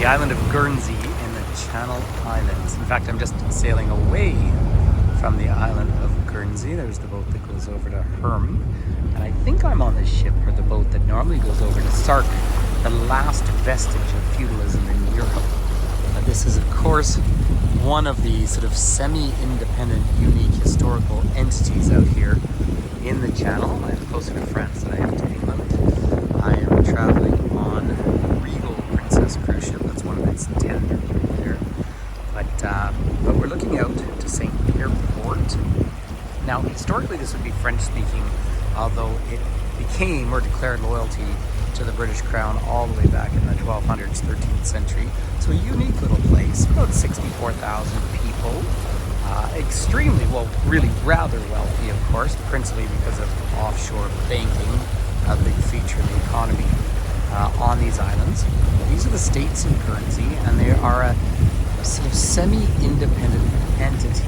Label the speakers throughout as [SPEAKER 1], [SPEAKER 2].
[SPEAKER 1] island of Guernsey in the Channel Islands. In fact, I'm just sailing away from the island of Guernsey. There's the boat that goes over to Herm. And I think I'm on the ship or the boat that normally goes over to Sark, the last vestige of feudalism in Europe. This is, of course, one of the sort of semi-independent, unique historical entities out here in the Channel. I'm closer to France than I am to England. I am traveling on Regal Princess cruise ship. That's one of its tenders right there. But we're looking out to St. Pierre Port. Now, historically, this would be French-speaking, although it became or declared loyalty to the British Crown all the way back in the 1200s, 13th century. So a unique little place, about 64,000 people. Extremely, well, really rather wealthy, of course, principally because of offshore banking, a big feature of the economy on these islands. These are the states of Guernsey, and they are a sort of semi-independent entity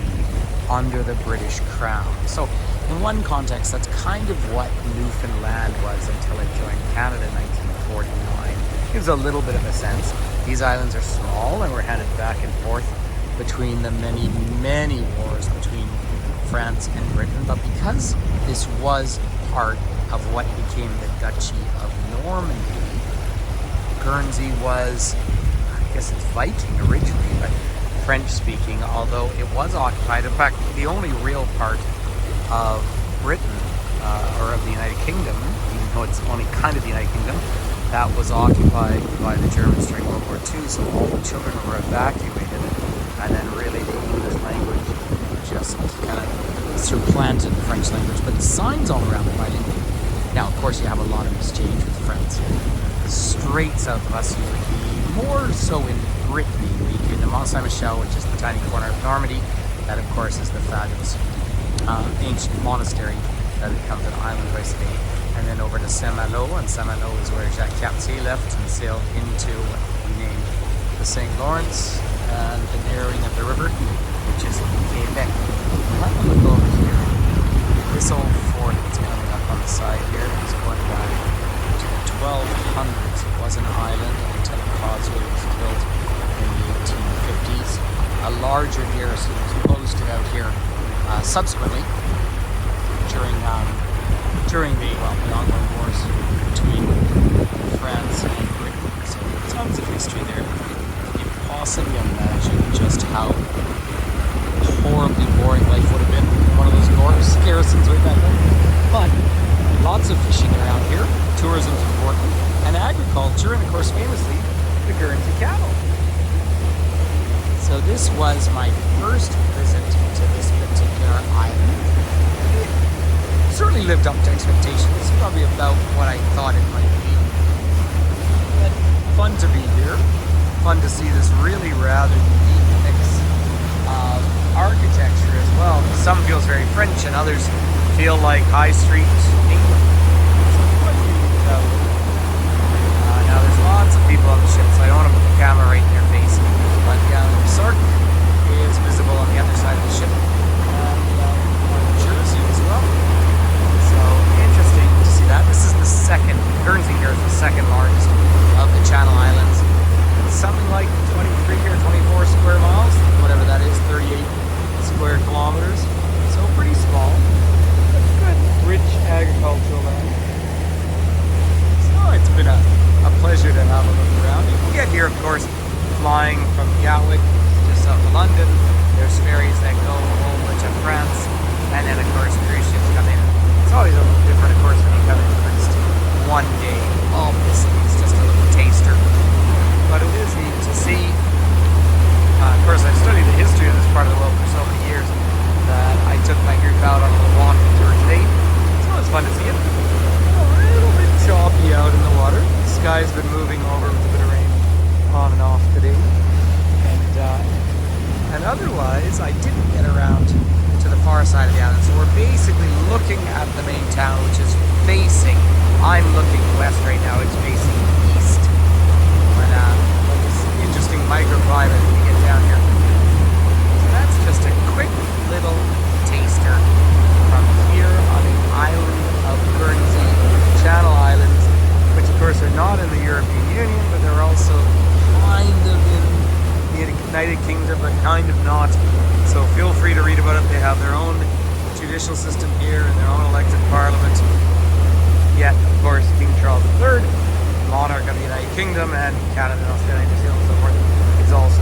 [SPEAKER 1] under the British Crown. So in one context, that's kind of what Newfoundland was until it joined Canada in 1949. Gives a little bit of a sense. These islands are small and were handed back and forth between the many, many wars between France and Britain. But because this was part of what became the Duchy of Normandy, Guernsey was, I guess it's Viking originally, but French-speaking, although it was occupied. In fact, the only real part of Britain, or of the United Kingdom, even though it's only kind of the United Kingdom, that was occupied by the Germans during World War II, so all the children were evacuated, and then really the English language just kind of supplanted the French language, but the signs all around it bilingual. Now, of course, you have a lot of exchange with France. Straight south of us, you would be more so in Brittany region, the Mont Saint-Michel, which is the tiny corner of Normandy. That, of course, is the fabulous ancient monastery that becomes an island by sea. And then over to Saint-Malo, and Saint-Malo is where Jacques Cartier left and sailed into what we named the St. Lawrence and the narrowing of the river, which is Quebec. We'll have a look over here. This old fort that's coming up on the side here is going back to the 1200s. It was an island until a causeway was built in the 1850s. A larger garrison was posted out here subsequently during the ongoing wars between France and Britain. So tons of history there. You can possibly imagine just how horribly boring life would have been in one of those garrisons way back then. But lots of fishing around here. Tourism is important, and agriculture, and of course famously the Guernsey cattle. So this was my first visit to this particular island. It certainly lived up to expectations, probably about what I thought it might be. But fun to be here, fun to see this really rather unique mix of architecture as well. Some feels very French and others feel like high street England. So quite unique about it. Now there's lots of people on the ship, so I don't want to put the camera right in their face. But the island of Sark is visible on the other side of the ship, and on Jersey as well. So interesting to see that. This is the second, Guernsey here is the second largest of the Channel Islands. It's something like 23 or 24 square miles, whatever that is, 38 square kilometers. So pretty small, but good, rich agricultural land. So it's been a pleasure to have a look around. You can get here, of course, flying from Gatwick just south of London. There's ferries that go over to France, and then of course cruise ships come in. It's always a little different, of course, when you come in for just one day. Obviously, it's just a little taster, but it is neat to see. Of course, I've studied the history of this part of the world for so many years that I took my group out on a little walking tour today. So it's fun to see it. A little bit choppy out in the water. The sky's been moving over with a bit of rain on and off today, and otherwise I didn't get around to the far side of the island, so we're basically looking at the main town, which is facing, I'm looking west right now, it's facing east, and it's an interesting microclimate when you get down here. So that's just a quick little taster from here on the island of Guernsey, Channel Islands, which of course are not in the European Union, but they're also kind of in the United Kingdom, but kind of not. So feel free to read about it. They have their own judicial system here and their own elected parliament. Yet, of course, King Charles III, monarch of the United Kingdom and Canada and Australia and New Zealand and so forth, is also